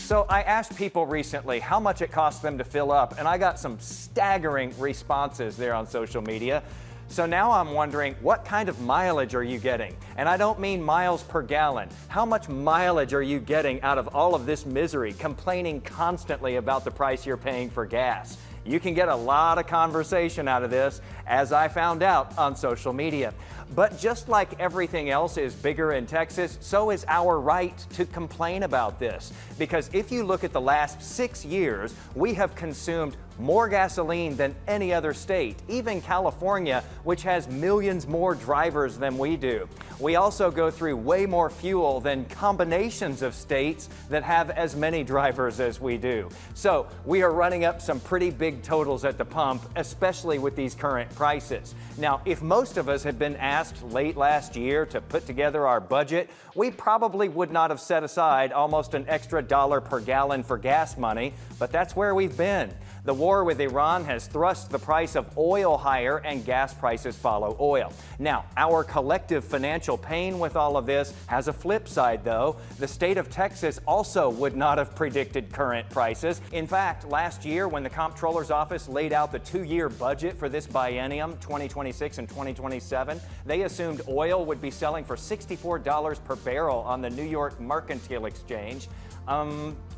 So I asked people recently how much it costs them to fill up, and I got some staggering responses there on social media. So now I'm wondering, what kind of mileage are you getting? And I don't mean miles per gallon. How much mileage are you getting out of all of this misery, complaining constantly about the price you're paying for gas? You can get a lot of conversation out of this, as I found out on social media. But just like everything else is bigger in Texas, so is our right to complain about this. Because if you look at the last 6 years, we have consumed more gasoline than any other state, even California, which has millions more drivers than we do. We also go through way more fuel than combinations of states that have as many drivers as we do. So we are running up some pretty big totals at the pump, especially with these current prices. Now, if most of us had been asked late last year to put together our budget, we probably would not have set aside almost an extra $1 per gallon for gas money, but that's where we've been. The war with Iran has thrust the price of oil higher, and gas prices follow oil. Now, our collective financial pain with all of this has a flip side, though. The state of Texas also would not have predicted current prices. In fact, last year, when the Comptroller's Office laid out the 2-year budget for this biennium, 2026 and 2027, they assumed oil would be selling for $64 per barrel on the New York Mercantile Exchange.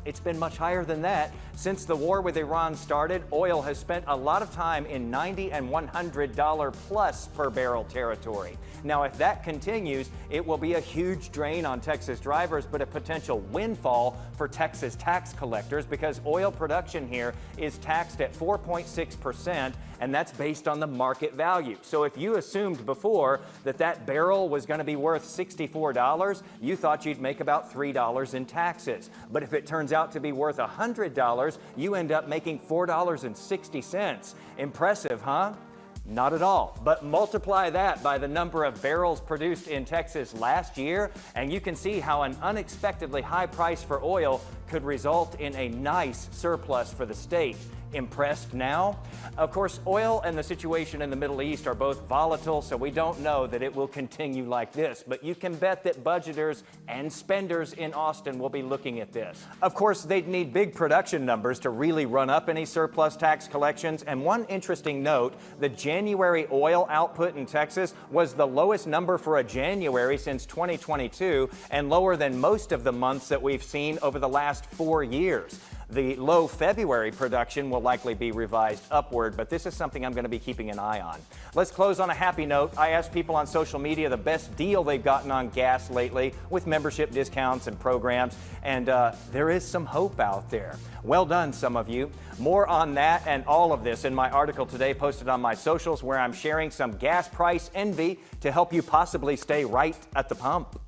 It's been much higher than that. Since the war with Iran started, oil has spent a lot of time in $90 and $100 plus per barrel territory. Now, if that continues, it will be a huge drain on Texas drivers, but a potential windfall for Texas tax collectors, because oil production here is taxed at 4.6%, and that's based on the market value. So if you assumed before that that barrel was going to be worth $64, you thought you'd make about $3 in taxes. But if it turns out to be worth $100, you end up making $4.60. Impressive, huh? Not at all. But multiply that by the number of barrels produced in Texas last year, and you can see how an unexpectedly high price for oil could result in a nice surplus for the state. Impressed now? Of course, oil and the situation in the Middle East are both volatile, so we don't know that it will continue like this. But you can bet that budgeters and spenders in Austin will be looking at this. Of course, they'd need big production numbers to really run up any surplus tax collections. And one interesting note, the January oil output in Texas was the lowest number for a January since 2022, and lower than most of the months that we've seen over the last 4 years. The low February production will likely be revised upward, but this is something I'm going to be keeping an eye on. Let's close on a happy note. I asked people on social media the best deal they've gotten on gas lately with membership discounts and programs, and there is some hope out there. Well done, some of you. More on that and all of this in my article today, posted on my socials, where I'm sharing some gas price envy to help you possibly stay right at the pump.